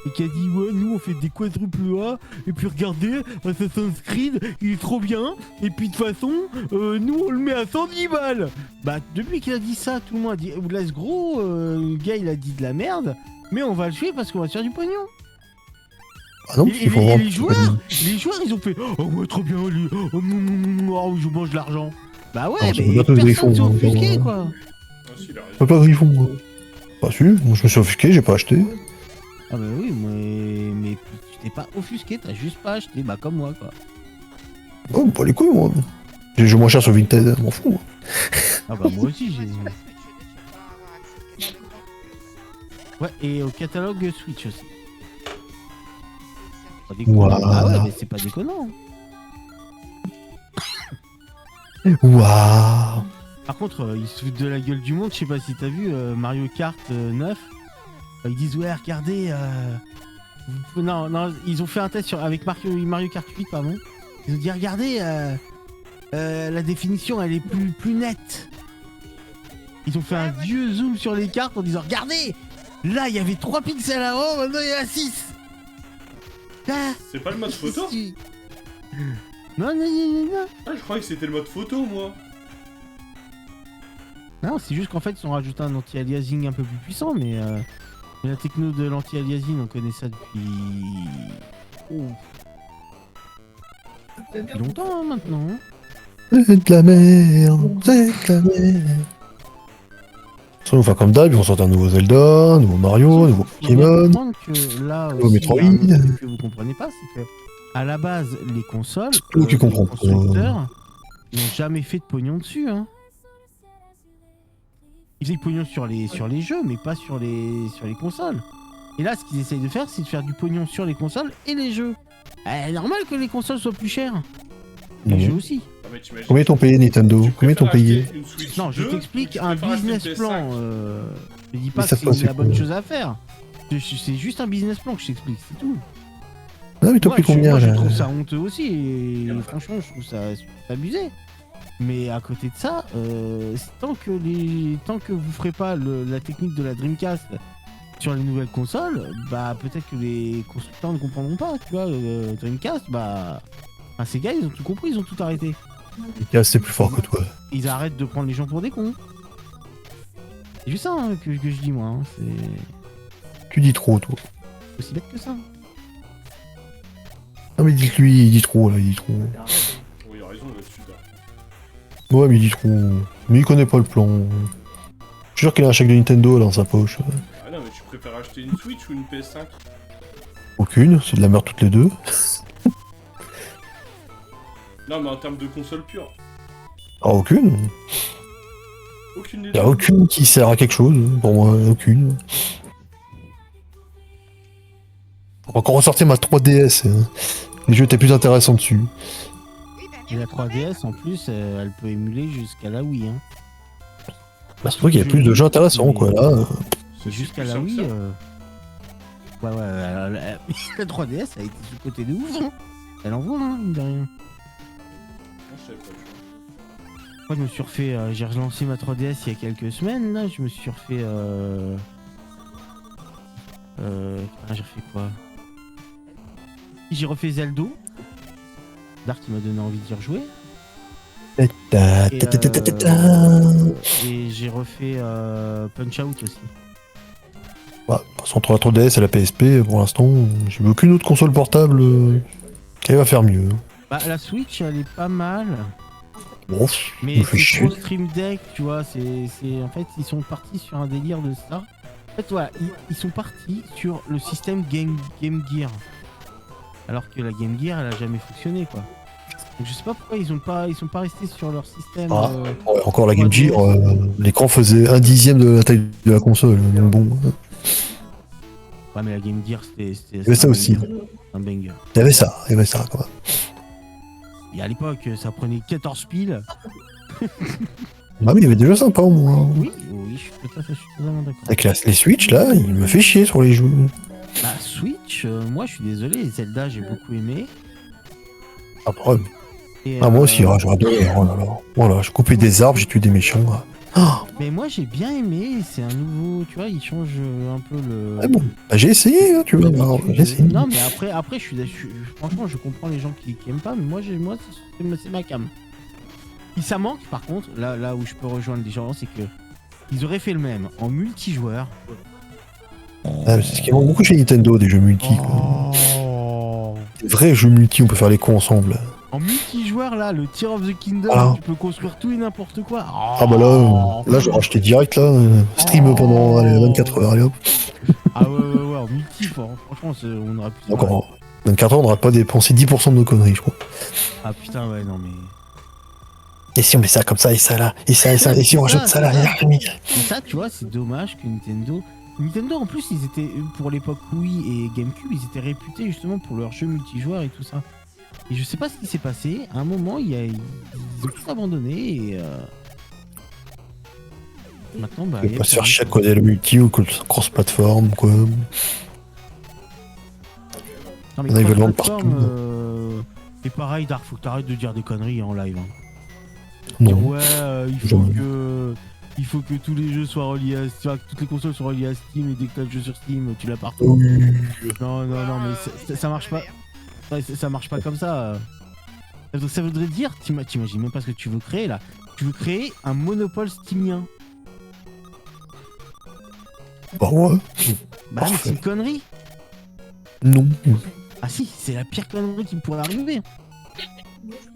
et qui a dit ouais, nous on fait des quadruples A, et puis regardez, Assassin's Creed, il est trop bien, et puis de toute façon, nous on le met à 110 balles. Bah depuis qu'il a dit ça, tout le monde a dit laisse gros, le gars il a dit de la merde, mais on va le tuer parce qu'on va se faire du pognon. Ah non, parce qu'il faut vendre. Les joueurs ils ont fait oh ouais trop bien lui, oh, oh, je mange l'argent. Bah ouais, non, mais personne s'est offusqué quoi. Ah si, il a raison. Pas Griffon. Moi. Pas su, moi je me suis offusqué, j'ai pas acheté. Ah bah oui, mais tu t'es pas offusqué, t'as juste pas acheté, bah comme moi quoi. Oh, pas les couilles moi. J'ai joué moins cher sur Vinted, m'en fous. Ah bah moi aussi j'ai... Ouais, et au catalogue Switch aussi. Pas déconnant. Wow. Ah ouais, mais c'est pas déconnant. Waouh. Par contre, ils se foutent de la gueule du monde, je sais pas si t'as vu Mario Kart 9. Ils disent ouais, regardez... Non, ils ont fait un test avec Mario Kart 8, pardon. Ils ont dit regardez, la définition elle est plus nette. Ils ont fait un vieux zoom sur les cartes en disant regardez, là il y avait 3 pixels avant, maintenant il y en a 6. Ah, C'est pas le mode photo? Non. Ah, je croyais que c'était le mode photo, moi. Non, c'est juste qu'en fait ils ont rajouté un anti-aliasing un peu plus puissant, mais la techno de l'anti-aliasing on connaît ça depuis... Depuis longtemps hein, maintenant. Hein. C'est de la merde, c'est de la merde. Ça nous fait comme d'hab, ils vont sortir un nouveau Zelda, un nouveau Mario, un nouveau Faut bien Pokémon, comprendre que là nouveau aussi, Metroid. il y a un truc que vous comprenez pas, c'est que à la base les consoles, Toi qui comprends les pas. constructeurs n'ont jamais fait de pognon dessus. Hein. Ils faisaient du pognon sur les jeux, mais pas sur les consoles. Et là, ce qu'ils essayent de faire, c'est de faire du pognon sur les consoles et les jeux. Normal que les consoles soient plus chères. Les jeux aussi. Ah, mais t'imagines, Combien t'ont payé Nintendo? Combien t'ont payé? acheter une Switch Non, je 2, t'explique tu un préfères acheter une business plan. PS5. Je dis Mais pas ça que se passe, c'est la c'est bonne quoi chose à faire. C'est juste un business plan que je t'explique, c'est tout. Non mais t'as Moi, pris combien moi, je là? trouve ça honteux aussi. Et franchement, je trouve ça abusé. Mais à côté de ça, tant que vous ferez pas la technique de la Dreamcast sur les nouvelles consoles, bah peut-être que les constructeurs ne comprendront pas. Tu vois, Dreamcast, Sega, ils ont tout compris, ils ont tout arrêté. C'est plus fort que toi. Ils arrêtent de prendre les gens pour des cons. C'est juste ça hein, que je dis moi. Hein. C'est Tu dis trop toi. aussi bête que ça. Non mais dites-lui, il dit trop là, il dit trop. Oui, il a raison là-dessus. Là. Ouais mais il dit trop. Mais il connaît pas le plan. Je suis sûr qu'il a un chèque de Nintendo là dans sa poche. Ah non, mais tu préfères acheter une Switch ou une PS5? Aucune, c'est de la merde toutes les deux. Non, mais en termes de console pure. Ah aucune. Aucune des Y deux. a aucune qui sert à quelque chose, pour moi, aucune. On va encore ressortir ma 3DS. Hein. Les jeux étaient plus intéressants dessus. Et la 3DS en plus, elle peut émuler jusqu'à la Wii. Hein. Bah, c'est vrai qu'il y a plus de jeux intéressants quoi là. C'est jusqu'à la plus Wii. simple, Ouais, la 3DS a été sous-côté de ouf. Hein. Elle envoie, hein, mine de rien. Non, je savais pas, tu vois. Moi, je me suis refait. J'ai relancé ma 3DS il y a quelques semaines. Là, je me suis refait. J'ai refait quoi? J'ai refait Zelda. Dark, il m'a donné envie d'y rejouer. Et j'ai refait Punch Out aussi. Ouais, de toute façon, entre la 3DS et la PSP, pour l'instant, j'ai vu aucune autre console portable qui va faire mieux. Bah, la Switch, elle est pas mal. Bon, Mais me fait c'est chier. trop Stream Deck, tu vois. En fait, ils sont partis sur un délire de ça. En fait, voilà, ils sont partis sur le système Game Gear. Alors que la Game Gear, elle a jamais fonctionné, quoi. Donc, je sais pas pourquoi ils sont pas restés sur leur système. Ah, ouais, encore la Game Gear, l'écran faisait 1/10 de la taille de la console. Donc bon, Ouais, mais la Game Gear, c'était. il y avait ça aussi. Un banger. Il y avait ça quoi. Et à l'époque, ça prenait 14 piles. Bah oui, il y avait déjà sympa au moins. Oui, je suis totalement d'accord. Avec les Switch là, il me fait chier sur les jeux. Bah, Switch, moi, je suis désolé. Zelda, j'ai beaucoup aimé. Après, Et, moi aussi, j'ai adoré. Oh là là. Voilà, je coupais des arbres, j'ai tué des méchants. Mais moi j'ai bien aimé, c'est un nouveau, tu vois, il change un peu le... Ah bon, bah, j'ai essayé, hein, tu vois. Alors, j'ai essayé. Non mais après franchement je comprends les gens qui aiment pas, mais moi c'est ma cam. Et ça manque par contre, là où je peux rejoindre les gens, c'est que ils auraient fait le même en multijoueur. Ah, c'est ce qui manque beaucoup chez Nintendo, des jeux multi, quoi. Oh. Des vrais jeux multi, on peut faire les cons ensemble. En multijoueur là, le Tear of the Kingdom, Ah. tu peux construire tout et n'importe quoi. Ah bah là j'ai racheté direct, là. Stream pendant allez, 24 heures, allez hop. Ah ouais, en multi, franchement, on aurait pu... Donc en 24 heures, on n'aura pas dépensé 10% de nos conneries, je crois. Ah putain, ouais, non mais... Et si on met ça comme ça, et ça là, et ça, et si on rajoute ça là, Mais ça, tu vois, c'est dommage que Nintendo... Nintendo, en plus, ils étaient, pour l'époque Wii et GameCube, ils étaient réputés justement pour leurs jeux multijoueurs et tout ça. Et je sais pas ce qui s'est passé, à un moment, ils ont tout abandonné et... Maintenant, bah... on va pas se faire chier à coder le multi ou cross-platform, quoi. Non mais On a eu le vendre cross-platform, et pareil, Dark, faut que t'arrêtes de dire des conneries en live. Hein. Non. Ouais, il faut que tous les jeux soient reliés à Steam, que toutes les consoles soient reliées à Steam et dès que t'as le jeu sur Steam, tu l'as partout. Oui. Non, mais ça marche pas. Ça marche pas comme ça. Donc ça voudrait dire, t'imagines même pas ce que tu veux créer là. Tu veux créer un monopole steamien. Bah ouais. Bah mais c'est une connerie. Non. Ah si, c'est la pire connerie qui me pourrait arriver.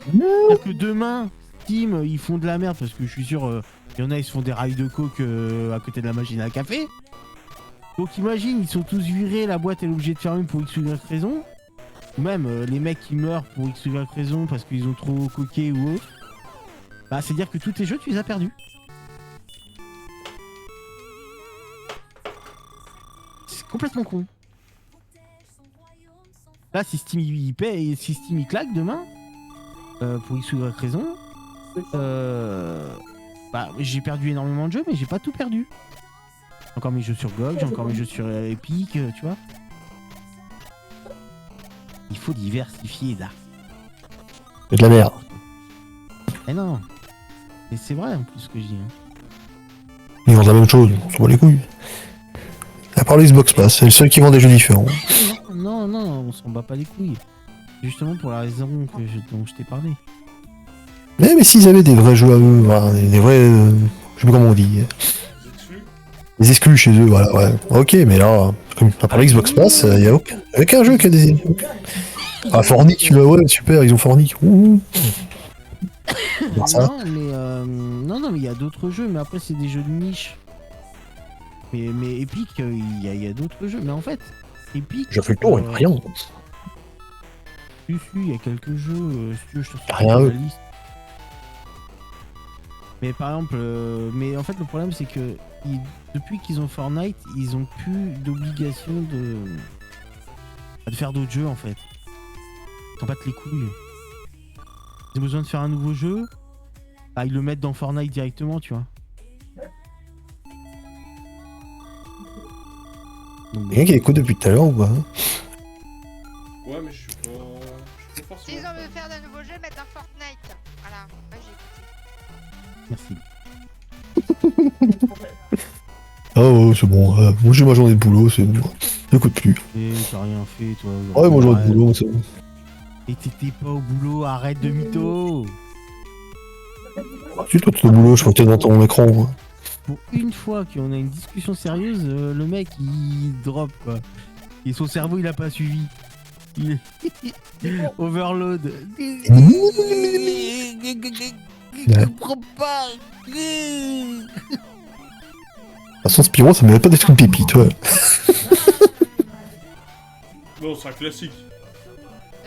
C'est-à-dire que demain, Steam, ils font de la merde parce que je suis sûr, il y en a, ils se font des rails de coke à côté de la machine à café. Donc imagine, ils sont tous virés, la boîte elle est obligée de fermer pour X ou Y raison. Ou même les mecs qui meurent pour X ou Y raison parce qu'ils ont trop coqué ou autre. Bah c'est dire que tous tes jeux, tu les as perdus. C'est complètement con. Là, si Steam il paie et si Steam il claque demain, pour X ou Y raison, bah j'ai perdu énormément de jeux, mais j'ai pas tout perdu. J'ai encore mes jeux sur GOG, j'ai encore mes jeux sur Epic, tu vois. Il faut diversifier là. C'est de la merde. Eh non. Mais c'est vrai en plus ce que je dis. Hein. Ils vendent la même chose, on s'en bat les couilles. À part le Xbox Pass, c'est le seul qui vend des jeux différents. Non, on s'en bat pas les couilles. Justement pour la raison dont je t'ai parlé. Mais s'ils avaient des vrais jeux à eux, voilà, des vrais... je sais pas comment on dit. Des exclus chez eux, voilà, ouais. Ok, mais là, comme à part le Xbox Pass, il y a aucun jeu qui a des... Ah, Fornic, tu vois, ouais, super, ils ont Fornic. Ouh. Non, mais il y a d'autres jeux, mais après c'est des jeux de niche. Mais Epic, il y a d'autres jeux. Mais en fait, Epic... J'ai fait le tour, il n'y a rien. Si, il y a quelques jeux, si tu veux, je te sors Rien, la eux. liste. Mais par exemple, mais en fait le problème c'est que depuis qu'ils ont Fortnite, ils ont plus d'obligation de faire d'autres jeux en fait. Ils s'en battent les couilles. Ils ont besoin de faire un nouveau jeu, bah ils le mettent dans Fortnite directement, tu vois. Donc, Quelqu'un qui écoute depuis tout à l'heure ou pas? Ouais, mais je suis pas forcément. S'ils ont veut faire d'un nouveau jeu, mettre un Fortnite. Voilà, moi j'ai écouté. merci. Oh, c'est bon, moi j'ai ma journée de boulot, c'est bon. J'écoute plus. Et t'as rien fait toi. Ouais, moi journée de boulot, c'est bon. Et t'étais pas au boulot, arrête de mytho. Tu toi, tu es au boulot, je crois que t'es devant ton écran. Moi. Pour une fois qu'on a une discussion sérieuse, le mec il drop quoi. Et son cerveau il a pas suivi. Il overload. Je comprends pas. De toute façon, Spyro, ça m'avait pas d'être une pépite, ouais. Non, c'est un classique.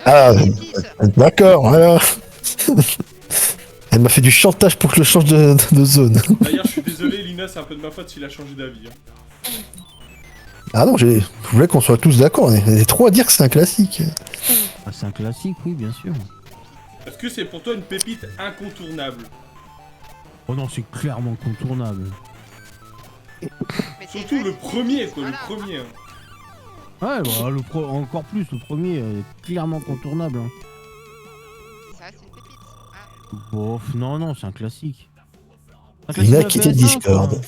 Ah, P6. d'accord, voilà. Elle m'a fait du chantage pour que je change de zone. D'ailleurs, je suis désolé, Lina, c'est un peu de ma faute s'il a changé d'avis. Hein. Ah non, je voulais qu'on soit tous d'accord, on est trop à dire que c'est un classique. Ah, c'est un classique, oui, bien sûr. Est-ce que c'est pour toi une pépite incontournable? Oh non, c'est clairement contournable. Mais c'est Surtout le facile. premier, quoi, Voilà. le premier. Hein. Ouais, bah, encore plus, le premier est clairement contournable. Hein. Ça, c'est une pépite. Ah. Bof, non, c'est un classique. Il a quitté le Discord.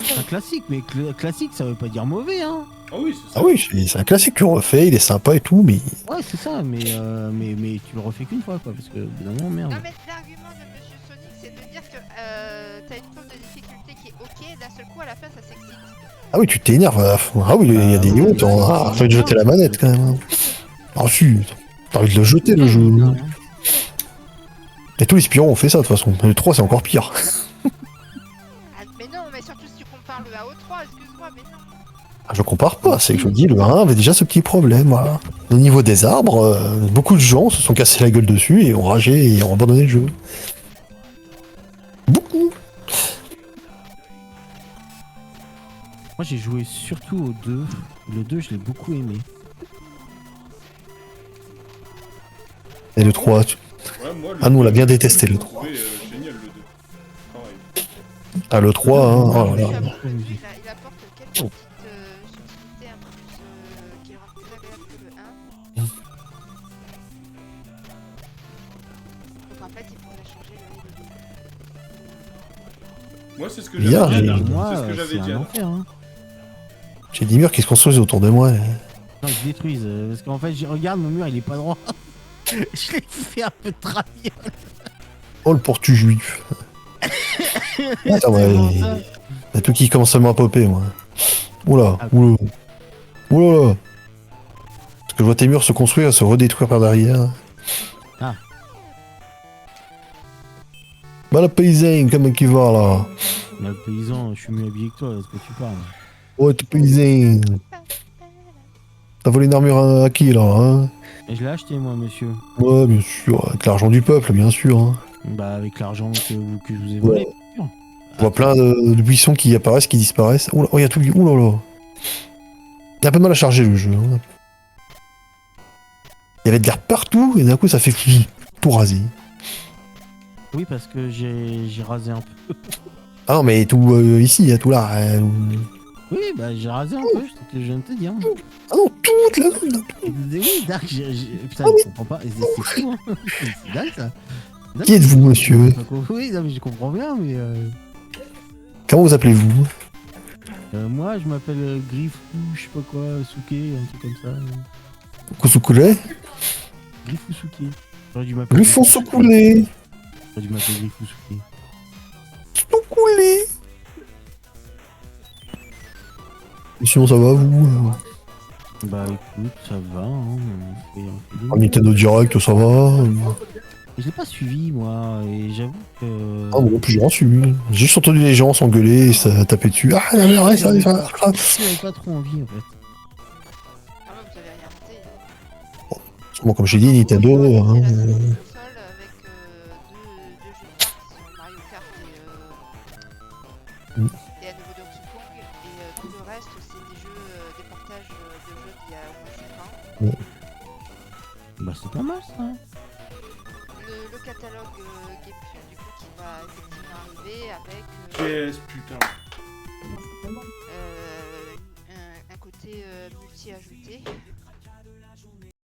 C'est un classique, mais classique ça veut pas dire mauvais, hein. Ah oui, c'est ça. Ah oui, c'est un classique que tu refais, il est sympa et tout, mais Ouais, c'est ça, mais tu le refais qu'une fois, quoi, parce que évidemment, merde. Non, mais l'argument de Monsieur Sonic, c'est de dire que t'as une preuve de difficulté qui est ok, et d'un seul coup, à la fin, ça s'excite. ah oui, tu t'énerves à la fin. Ah oui, il y a des niveaux, t'as envie de jeter la manette quand même. Ah si, t'as envie de le jeter le jeu. Et tous les Spirons ont fait ça de toute façon. Le 3 c'est encore pire. Ah, mais non, mais surtout si tu compares le A au 3, excuse-moi, mais non. Ah, je compare pas, c'est que je dis le 1 avait déjà ce petit problème, voilà. Au niveau des arbres, beaucoup de gens se sont cassés la gueule dessus et ont ragé et ont abandonné le jeu. Beaucoup. Moi j'ai joué surtout au 2. Le 2 je l'ai beaucoup aimé. Et le 3, tu... Ouais, moi, Ah, nous, on l'a bien détesté, le 3. Génial, le 2. Pareil. Ah le 3, hein, oh là là. J'avoue que lui, il apporte quelques petites subtilités un peu plus qui le rendent plus agréable que le 1. Donc en fait, il faudrait changer le 1 et le 2. Moi, c'est ce que Bien, j'avais dit. mais- Adam. Moi, C'est ce que j'avais dit. un Adam. enfer, hein. J'ai des murs qui se construisent autour de moi. Non, ils se détruisent, parce qu'en fait, regarde, mon mur il est pas droit. Je l'ai fait un peu de travail. Oh le portu juif. Attends, ouais, vraiment il ça. y a tout qui commence seulement à popper, moi. Oula, Ah. oula. Oula. Parce que je vois tes murs se construire et se redétruire par derrière. Ah. Bah la paysanne, comment qui va là? Mais le paysan, je suis mieux habillé que toi, est-ce que tu parles? Oh t'es paysanne. T'as volé une armure à qui là, hein? Et je l'ai acheté moi, monsieur. Ouais, bien sûr, avec l'argent du peuple, bien sûr. Hein. Bah, avec l'argent que je vous ai volé. Je vois plein de buissons qui apparaissent, qui disparaissent. Oula, oh, y a tout. Oula là. Il y a un peu de mal à charger le jeu. Hein. Il y avait de l'air partout et d'un coup ça fait tout rasé. Oui, parce que j'ai rasé un peu. Ah non, mais tout ici, il y a tout là. Oui, bah j'ai rasé un peu, je viens de te dire. Ah non, toute la. Oui, Dark, putain, Ah oui. je comprends pas. C'est fou, hein. C'est dingue ça. Dingue. Qui êtes-vous, monsieur? Oui, non, mais je comprends bien, mais. Comment vous appelez-vous? Moi, je m'appelle Griffou, je sais pas quoi, Souké, un truc comme ça. Kosukure? Griffou Souké. J'aurais dû m'appeler. Griffon Soukoulé. J'aurais dû m'appeler Griffou Souké. Soukoulé. Sinon, ça va, vous? Bah écoute, ça va, hein. On fait des En Nintendo Direct, ça va? Je l'ai pas suivi, moi, et j'avoue que. Ah bon, plus j'ai rien su. J'ai juste entendu les gens s'engueuler et ça taper dessus. Ah, la merde, ouais, ça. J'avais pas trop envie, en fait. Ah ouais, vous avez rien monté. Bon, comme j'ai dit, Nintendo. C'est la Hein, seule console avec deux jeux de cartes qui sont Mario Kart Mm. et à nouveau Donkey Kong. Et tout le reste, c'est des jeux, des portages de jeux d'il y a au moins 5 ans. Bah c'est pas mal ça. Le catalogue GameCube, du coup, qui va effectivement arriver avec Yes, putain. un côté multi ajouté.